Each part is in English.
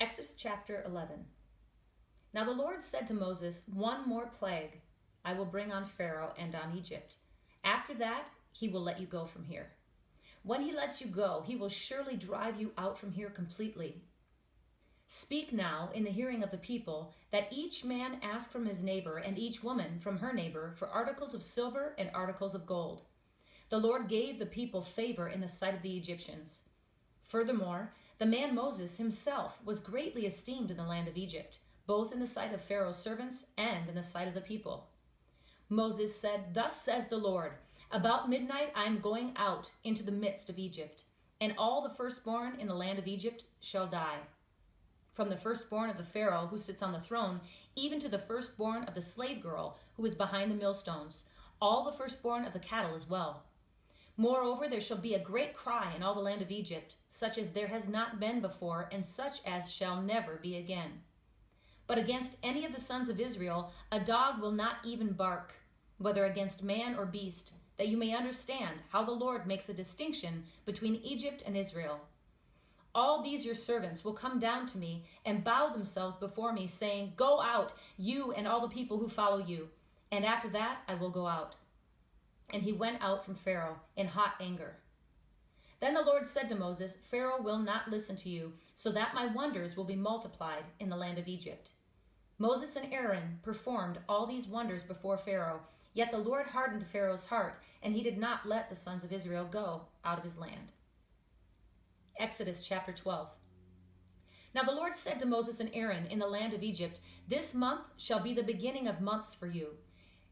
Exodus chapter 11. Now the Lord said to Moses, "One more plague I will bring on Pharaoh and on Egypt. After that, he will let you go from here. When he lets you go, he will surely drive you out from here completely. Speak now in the hearing of the people, that each man ask from his neighbor and each woman from her neighbor for articles of silver and articles of gold." The Lord gave the people favor in the sight of the Egyptians. Furthermore, the man Moses himself was greatly esteemed in the land of Egypt, both in the sight of Pharaoh's servants and in the sight of the people. Moses said, "Thus says the Lord, about midnight I am going out into the midst of Egypt, and all the firstborn in the land of Egypt shall die. From the firstborn of the Pharaoh who sits on the throne, even to the firstborn of the slave girl who is behind the millstones, all the firstborn of the cattle as well. Moreover, there shall be a great cry in all the land of Egypt, such as there has not been before, and such as shall never be again. But against any of the sons of Israel, a dog will not even bark, whether against man or beast, that you may understand how the Lord makes a distinction between Egypt and Israel. All these your servants will come down to me and bow themselves before me, saying, 'Go out, you and all the people who follow you,' and after that I will go out." And he went out from Pharaoh in hot anger. Then the Lord said to Moses, "Pharaoh will not listen to you, so that my wonders will be multiplied in the land of Egypt." Moses and Aaron performed all these wonders before Pharaoh, yet the Lord hardened Pharaoh's heart, and he did not let the sons of Israel go out of his land. Exodus chapter 12. Now the Lord said to Moses and Aaron in the land of Egypt, "This month shall be the beginning of months for you.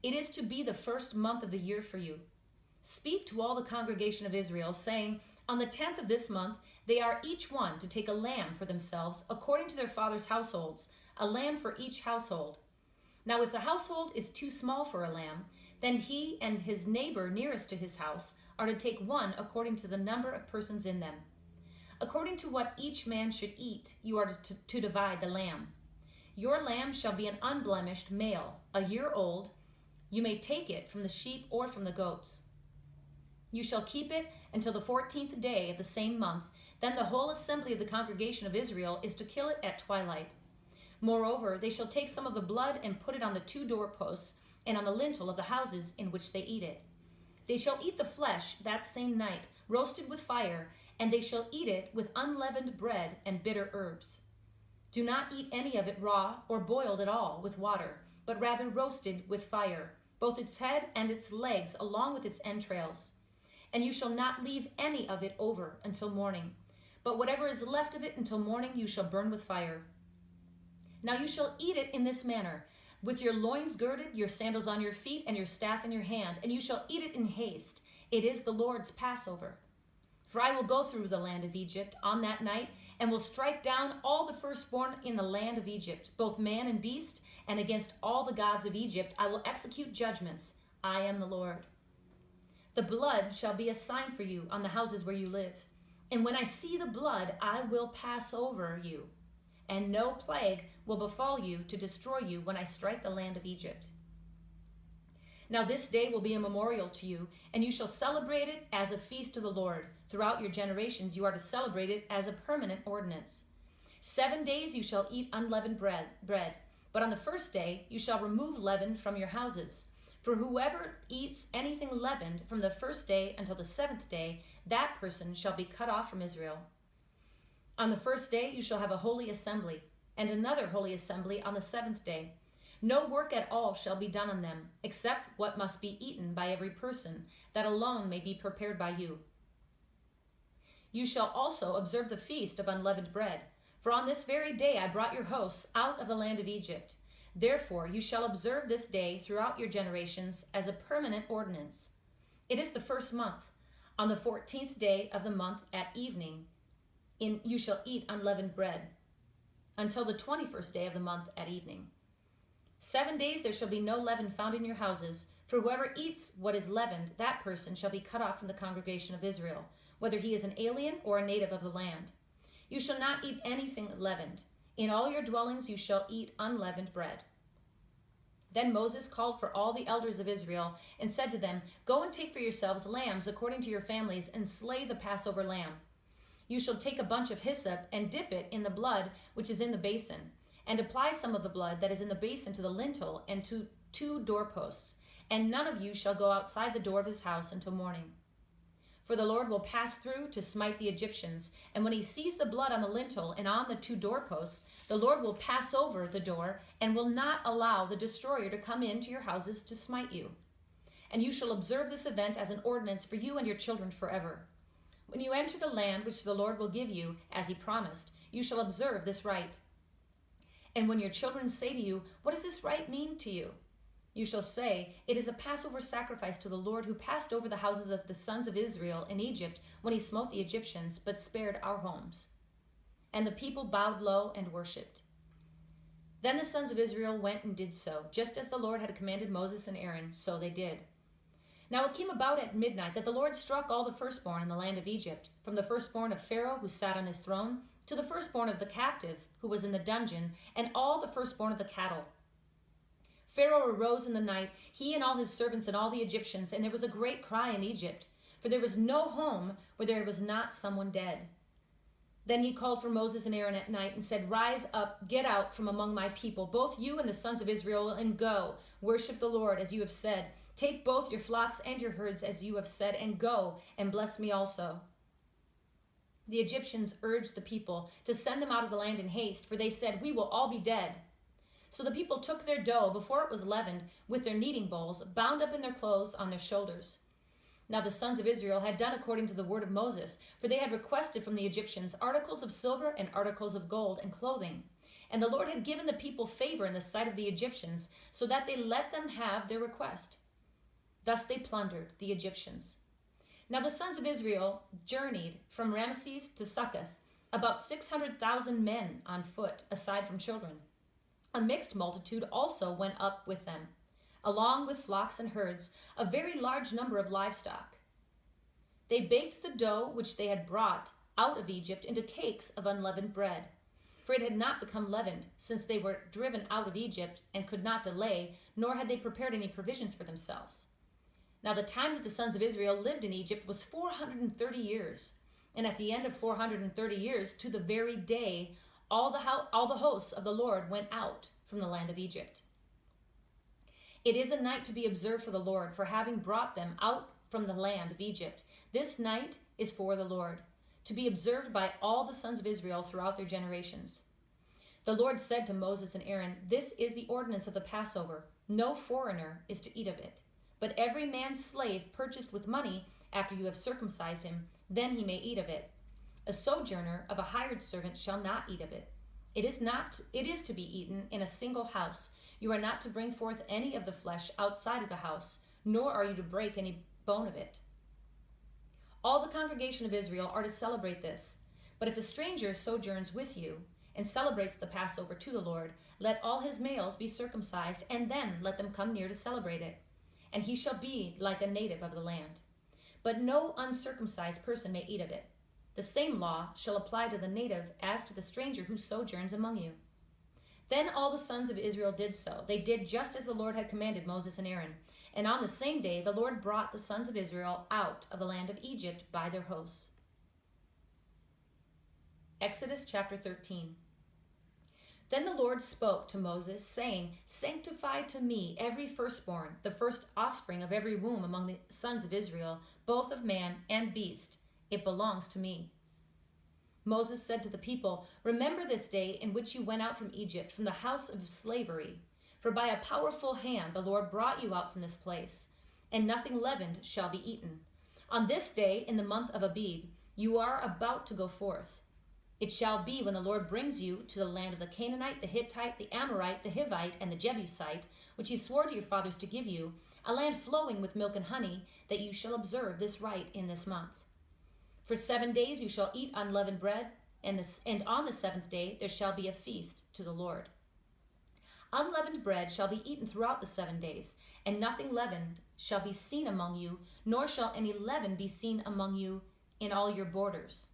It is to be the first month of the year for you. Speak to all the congregation of Israel, saying, on the 10th of this month they are each one to take a lamb for themselves according to their father's households, a lamb for each household. Now if the household is too small for a lamb, then he and his neighbor nearest to his house are to take one according to the number of persons in them. According to what each man should eat, you are to divide the lamb. Your lamb shall be an unblemished male, a year old. You may take it from the sheep or from the goats. You shall keep it until the 14th day of the same month. Then the whole assembly of the congregation of Israel is to kill it at twilight. Moreover, they shall take some of the blood and put it on the 2 doorposts and on the lintel of the houses in which they eat it. They shall eat the flesh that same night, roasted with fire, and they shall eat it with unleavened bread and bitter herbs. Do not eat any of it raw or boiled at all with water, but rather roasted with fire, both its head and its legs along with its entrails. And you shall not leave any of it over until morning, but whatever is left of it until morning you shall burn with fire. Now you shall eat it in this manner, with your loins girded, your sandals on your feet, and your staff in your hand, and you shall eat it in haste. It is the Lord's Passover. For I will go through the land of Egypt on that night, and will strike down all the firstborn in the land of Egypt, both man and beast, and against all the gods of Egypt I will execute judgments. I am the Lord. The blood shall be a sign for you on the houses where you live. And when I see the blood, I will pass over you, and no plague will befall you to destroy you when I strike the land of Egypt. Now this day will be a memorial to you, and you shall celebrate it as a feast to the Lord. Throughout your generations you are to celebrate it as a permanent ordinance. 7 days you shall eat unleavened bread, but on the first day you shall remove leaven from your houses. For whoever eats anything leavened from the first day until the 7th day, that person shall be cut off from Israel. On the first day you shall have a holy assembly, and another holy assembly on the 7th day. No work at all shall be done on them, except what must be eaten by every person, that alone may be prepared by you. You shall also observe the feast of unleavened bread, for on this very day I brought your hosts out of the land of Egypt. Therefore you shall observe this day throughout your generations as a permanent ordinance. It is the first month. On the 14th day of the month at evening, you shall eat unleavened bread, until the 21st day of the month at evening. 7 days there shall be no leaven found in your houses, for whoever eats what is leavened, that person shall be cut off from the congregation of Israel, whether he is an alien or a native of the land. You shall not eat anything leavened. In all your dwellings you shall eat unleavened bread. Then Moses called for all the elders of Israel and said to them, "Go and take for yourselves lambs according to your families, and slay the Passover lamb. You shall take a bunch of hyssop and dip it in the blood which is in the basin, and apply some of the blood that is in the basin to the lintel and to 2 doorposts, and none of you shall go outside the door of his house until morning. For the Lord will pass through to smite the Egyptians, and when he sees the blood on the lintel and on the 2 doorposts, the Lord will pass over the door and will not allow the destroyer to come into your houses to smite you. And you shall observe this event as an ordinance for you and your children forever. When you enter the land which the Lord will give you, as he promised, you shall observe this rite. And when your children say to you, what does this rite mean to you? You shall say, it is a Passover sacrifice to the Lord who passed over the houses of the sons of Israel in Egypt when he smote the Egyptians, but spared our homes. And the people bowed low and worshipped. Then the sons of Israel went and did so, just as the Lord had commanded Moses and Aaron, so they did. Now it came about at midnight that the Lord struck all the firstborn in the land of Egypt, from the firstborn of Pharaoh who sat on his throne, to the firstborn of the captive who was in the dungeon, and all the firstborn of the cattle. Pharaoh arose in the night, he and all his servants and all the Egyptians, and there was a great cry in Egypt, for there was no home where there was not someone dead. Then he called for Moses and Aaron at night and said, rise up, get out from among my people, both you and the sons of Israel, and go, worship the Lord as you have said. Take both your flocks and your herds as you have said, and go and bless me also. The Egyptians urged the people to send them out of the land in haste, for they said, we will all be dead. So the people took their dough before it was leavened with their kneading bowls, bound up in their clothes on their shoulders. Now the sons of Israel had done according to the word of Moses, for they had requested from the Egyptians articles of silver and articles of gold and clothing. And the Lord had given the people favor in the sight of the Egyptians, so that they let them have their request. Thus they plundered the Egyptians. Now the sons of Israel journeyed from Ramesses to Succoth, about 600,000 men on foot, aside from children. A mixed multitude also went up with them, along with flocks and herds, a very large number of livestock. They baked the dough which they had brought out of Egypt into cakes of unleavened bread, for it had not become leavened, since they were driven out of Egypt and could not delay, nor had they prepared any provisions for themselves. Now the time that the sons of Israel lived in Egypt was 430 years, and at the end of 430 years, to the very day, all the hosts of the Lord went out from the land of Egypt. It is a night to be observed for the Lord, for having brought them out from the land of Egypt. This night is for the Lord, to be observed by all the sons of Israel throughout their generations. The Lord said to Moses and Aaron, this is the ordinance of the Passover. No foreigner is to eat of it, but every man's slave purchased with money after you have circumcised him, then he may eat of it. A sojourner of a hired servant shall not eat of it. It is to be eaten in a single house. You are not to bring forth any of the flesh outside of the house, nor are you to break any bone of it. All the congregation of Israel are to celebrate this. But if a stranger sojourns with you and celebrates the Passover to the Lord, let all his males be circumcised, and then let them come near to celebrate it. And he shall be like a native of the land. But no uncircumcised person may eat of it. The same law shall apply to the native as to the stranger who sojourns among you. Then all the sons of Israel did so. They did just as the Lord had commanded Moses and Aaron. And on the same day the Lord brought the sons of Israel out of the land of Egypt by their hosts. Exodus chapter 13. Then the Lord spoke to Moses, saying, sanctify to me every firstborn, the first offspring of every womb among the sons of Israel, both of man and beast. It belongs to me. Moses said to the people, remember this day in which you went out from Egypt, from the house of slavery. For by a powerful hand the Lord brought you out from this place, and nothing leavened shall be eaten. On this day in the month of Abib, you are about to go forth. It shall be when the Lord brings you to the land of the Canaanite, the Hittite, the Amorite, the Hivite, and the Jebusite, which he swore to your fathers to give you, a land flowing with milk and honey, that you shall observe this rite in this month. For 7 days you shall eat unleavened bread, and on the 7th day there shall be a feast to the Lord. Unleavened bread shall be eaten throughout the 7 days, and nothing leavened shall be seen among you, nor shall any leaven be seen among you in all your borders.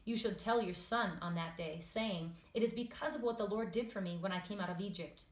You shall tell your son on that day, saying, it is because of what the Lord did for me when I came out of Egypt.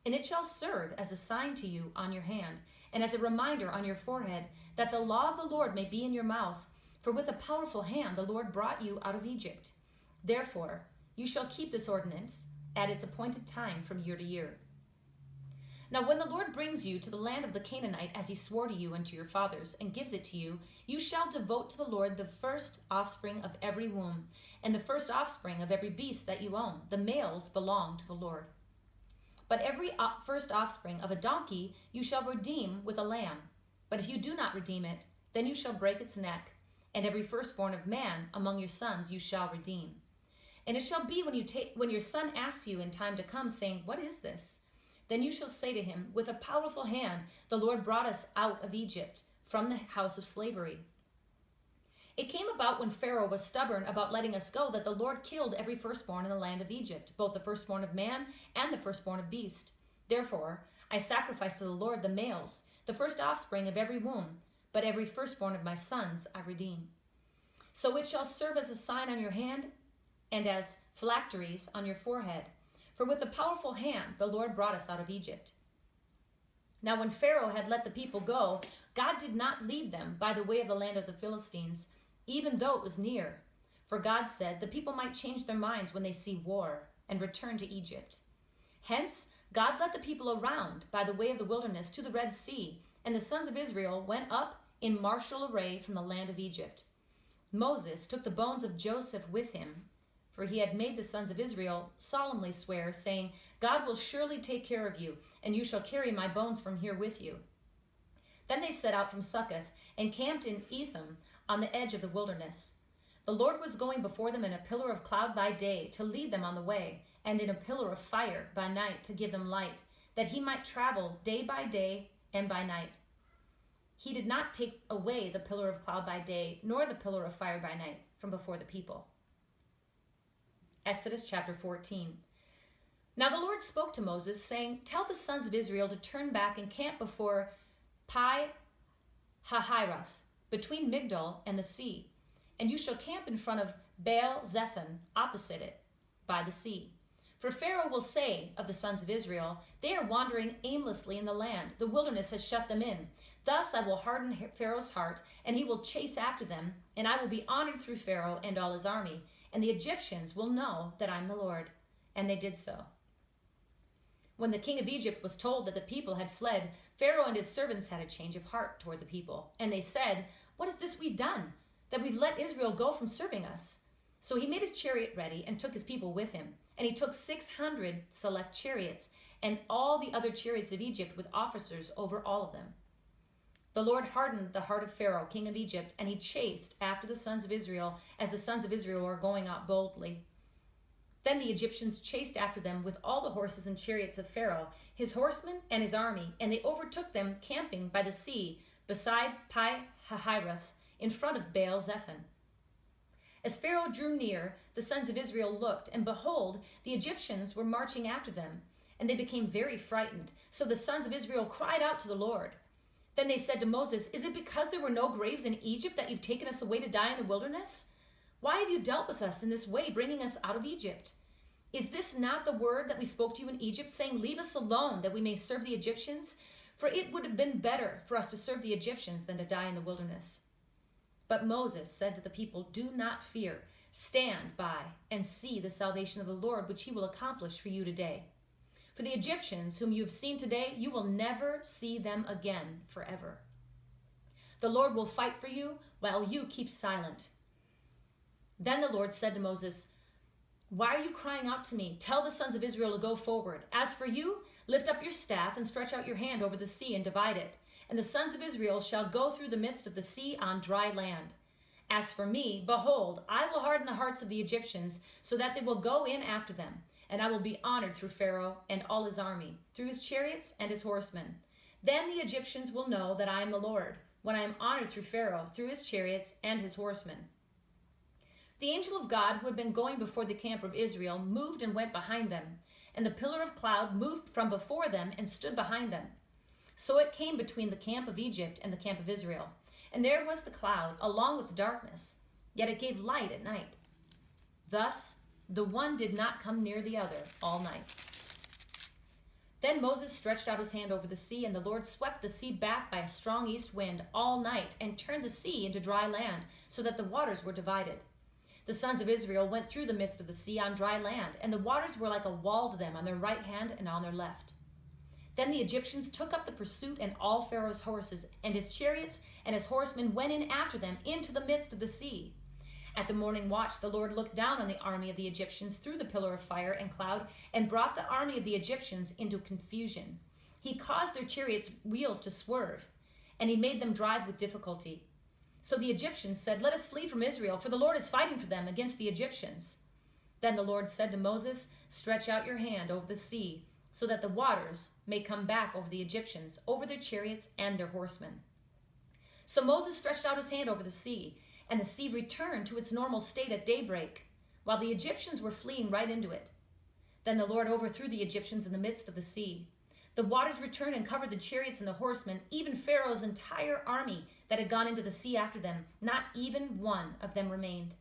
And it shall serve as a sign to you on your hand, and as a reminder on your forehead, that the law of the Lord may be in your mouth. For with a powerful hand the Lord brought you out of Egypt. Therefore, you shall keep this ordinance at its appointed time from year to year. Now when the Lord brings you to the land of the Canaanite, as he swore to you and to your fathers, and gives it to you, you shall devote to the Lord the first offspring of every womb, and the first offspring of every beast that you own. The males belong to the Lord. But every first offspring of a donkey you shall redeem with a lamb. But if you do not redeem it, then you shall break its neck, and every firstborn of man among your sons you shall redeem. And it shall be when your son asks you in time to come, saying, What is this? Then you shall say to him, With a powerful hand the Lord brought us out of Egypt, from the house of slavery. It came about when Pharaoh was stubborn about letting us go, that the Lord killed every firstborn in the land of Egypt, both the firstborn of man and the firstborn of beast. Therefore I sacrificed to the Lord the males, the first offspring of every womb, but every firstborn of my sons I redeem. So it shall serve as a sign on your hand, and as phylacteries on your forehead. For with a powerful hand the Lord brought us out of Egypt. Now when Pharaoh had let the people go, God did not lead them by the way of the land of the Philistines, even though it was near. For God said, The people might change their minds when they see war, and return to Egypt. Hence God led the people around by the way of the wilderness to the Red Sea, and the sons of Israel went up in martial array from the land of Egypt. Moses took the bones of Joseph with him, for he had made the sons of Israel solemnly swear, saying, God will surely take care of you, and you shall carry my bones from here with you. Then they set out from Succoth, and camped in Etham on the edge of the wilderness. The Lord was going before them in a pillar of cloud by day to lead them on the way, and in a pillar of fire by night to give them light, that he might travel day by day and by night. He did not take away the pillar of cloud by day, nor the pillar of fire by night from before the people. Exodus chapter 14. Now the Lord spoke to Moses, saying, Tell the sons of Israel to turn back and camp before Pi-hahiroth, between Migdol and the sea. And you shall camp in front of Baal-zephon, opposite it, by the sea. For Pharaoh will say of the sons of Israel, They are wandering aimlessly in the land. The wilderness has shut them in. Thus I will harden Pharaoh's heart, and he will chase after them, and I will be honored through Pharaoh and all his army. And the Egyptians will know that I am the Lord. And they did so. When the king of Egypt was told that the people had fled, Pharaoh and his servants had a change of heart toward the people. And they said, What is this we've done, that we've let Israel go from serving us? So he made his chariot ready and took his people with him. And he took 600 select chariots, and all the other chariots of Egypt with officers over all of them. The Lord hardened the heart of Pharaoh, king of Egypt, and he chased after the sons of Israel as the sons of Israel were going out boldly. Then the Egyptians chased after them with all the horses and chariots of Pharaoh, his horsemen and his army, and they overtook them camping by the sea beside Pi-hahiroth in front of Baal-zephon. As Pharaoh drew near, the sons of Israel looked, and behold, the Egyptians were marching after them, and they became very frightened. So the sons of Israel cried out to the Lord. Then they said to Moses, Is it because there were no graves in Egypt that you've taken us away to die in the wilderness? Why have you dealt with us in this way, bringing us out of Egypt? Is this not the word that we spoke to you in Egypt, saying, Leave us alone, that we may serve the Egyptians? For it would have been better for us to serve the Egyptians than to die in the wilderness. But Moses said to the people, Do not fear. Stand by and see the salvation of the Lord, which he will accomplish for you today. For the Egyptians whom you have seen today, you will never see them again forever. The Lord will fight for you while you keep silent. Then the Lord said to Moses, Why are you crying out to me? Tell the sons of Israel to go forward. As for you, lift up your staff and stretch out your hand over the sea and divide it. And the sons of Israel shall go through the midst of the sea on dry land. As for me, behold, I will harden the hearts of the Egyptians, so that they will go in after them. And I will be honored through Pharaoh and all his army, through his chariots and his horsemen. Then the Egyptians will know that I am the Lord, when I am honored through Pharaoh, through his chariots and his horsemen. The angel of God, who had been going before the camp of Israel, moved and went behind them. And the pillar of cloud moved from before them and stood behind them. So it came between the camp of Egypt and the camp of Israel. And there was the cloud, along with the darkness, yet it gave light at night. Thus the one did not come near the other all night. Then Moses stretched out his hand over the sea, and the Lord swept the sea back by a strong east wind all night and turned the sea into dry land, so that the waters were divided. The sons of Israel went through the midst of the sea on dry land, and the waters were like a wall to them on their right hand and on their left. Then the Egyptians took up the pursuit, and all Pharaoh's horses and his chariots and his horsemen went in after them into the midst of the sea. At the morning watch, the Lord looked down on the army of the Egyptians through the pillar of fire and cloud and brought the army of the Egyptians into confusion. He caused their chariots' wheels to swerve, and he made them drive with difficulty. So the Egyptians said, "Let us flee from Israel, for the Lord is fighting for them against the Egyptians." Then the Lord said to Moses, "Stretch out your hand over the sea, so that the waters may come back over the Egyptians, over their chariots and their horsemen." So Moses stretched out his hand over the sea, and the sea returned to its normal state at daybreak, while the Egyptians were fleeing right into it. Then the Lord overthrew the Egyptians in the midst of the sea. The waters returned and covered the chariots and the horsemen, even Pharaoh's entire army that had gone into the sea after them. Not even one of them remained.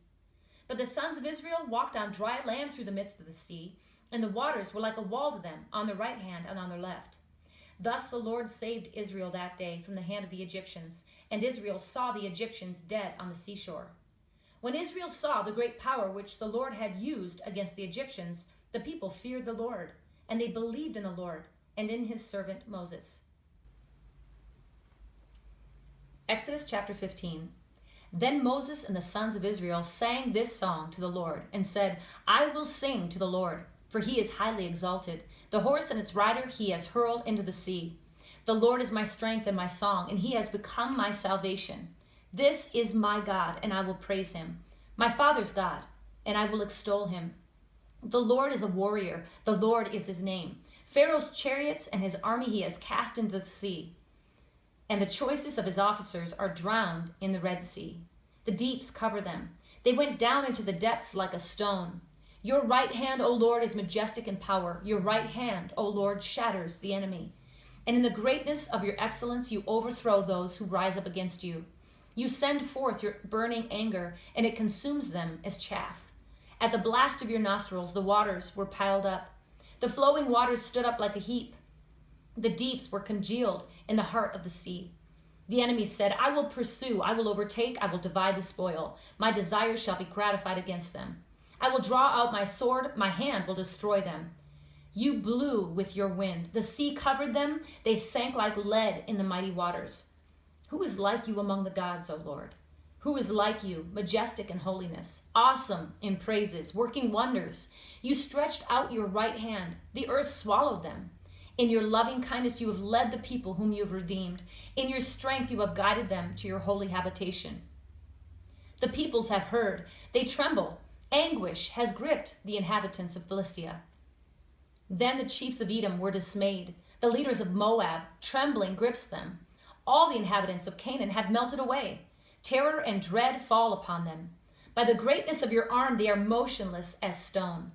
But the sons of Israel walked on dry land through the midst of the sea, and the waters were like a wall to them on their right hand and on their left. Thus the Lord saved Israel that day from the hand of the Egyptians, and Israel saw the Egyptians dead on the seashore. When Israel saw the great power which the Lord had used against the Egyptians, the people feared the Lord, and they believed in the Lord and in his servant Moses. Exodus chapter 15. Then Moses and the sons of Israel sang this song to the Lord and said, "I will sing to the Lord, for he is highly exalted. The horse and its rider he has hurled into the sea. The Lord is my strength and my song, and he has become my salvation. This is my God, and I will praise him, my father's God, and I will extol him. The Lord is a warrior. The Lord is his name. Pharaoh's chariots and his army he has cast into the sea, and the choicest of his officers are drowned in the Red Sea. The deeps cover them. They went down into the depths like a stone. Your right hand, O Lord, is majestic in power. Your right hand, O Lord, shatters the enemy. And in the greatness of your excellence, you overthrow those who rise up against you. You send forth your burning anger, and it consumes them as chaff. At the blast of your nostrils, the waters were piled up. The flowing waters stood up like a heap. The deeps were congealed in the heart of the sea. The enemy said, "I will pursue, I will overtake, I will divide the spoil. My desires shall be gratified against them. I will draw out my sword, my hand will destroy them." You blew with your wind. The sea covered them. They sank like lead in the mighty waters. Who is like you among the gods, O Lord? Who is like you, majestic in holiness, awesome in praises, working wonders? You stretched out your right hand. The earth swallowed them. In your loving kindness you have led the people whom you have redeemed. In your strength you have guided them to your holy habitation. The peoples have heard. They tremble. Anguish has gripped the inhabitants of Philistia. Then the chiefs of Edom were dismayed. The leaders of Moab, trembling, grips them. All the inhabitants of Canaan have melted away. Terror and dread fall upon them. By the greatness of your arm they are motionless as stone.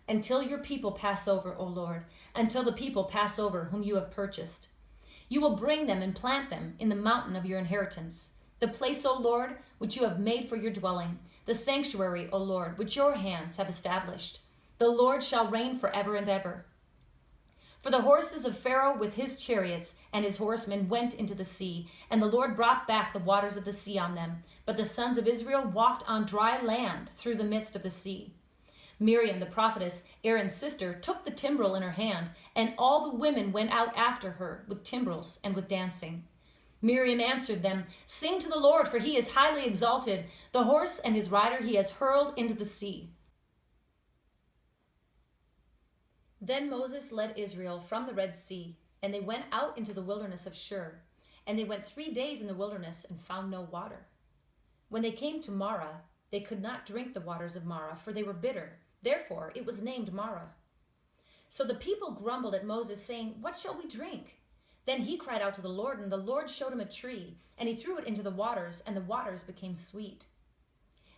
Until your people pass over, O Lord, until the people pass over whom you have purchased. You will bring them and plant them in the mountain of your inheritance, the place, O Lord, which you have made for your dwelling, the sanctuary, O Lord, which your hands have established. The Lord shall reign forever and ever. For the horses of Pharaoh with his chariots and his horsemen went into the sea, and the Lord brought back the waters of the sea on them. But the sons of Israel walked on dry land through the midst of the sea. Miriam, the prophetess, Aaron's sister, took the timbrel in her hand, and all the women went out after her with timbrels and with dancing. Miriam answered them, "Sing to the Lord, for he is highly exalted. The horse and his rider he has hurled into the sea." Then Moses led Israel from the Red Sea, and they went out into the wilderness of Shur. And they went 3 days in the wilderness and found no water. When they came to Marah, they could not drink the waters of Marah, for they were bitter. Therefore it was named Marah. So the people grumbled at Moses, saying, "What shall we drink?" Then he cried out to the Lord, and the Lord showed him a tree, and he threw it into the waters, and the waters became sweet.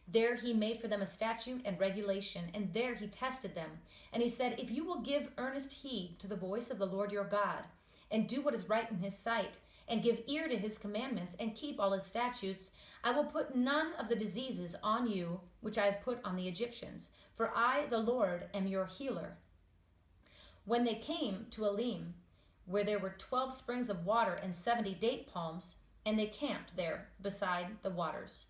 There he made for them a statute and regulation, and there he tested them. And he said, "If you will give earnest heed to the voice of the Lord your God, and do what is right in his sight, and give ear to his commandments, and keep all his statutes, I will put none of the diseases on you which I have put on the Egyptians, for I, the Lord, am your healer." When they came to Elim, where there were 12 springs of water and 70 date palms, and they camped there beside the waters.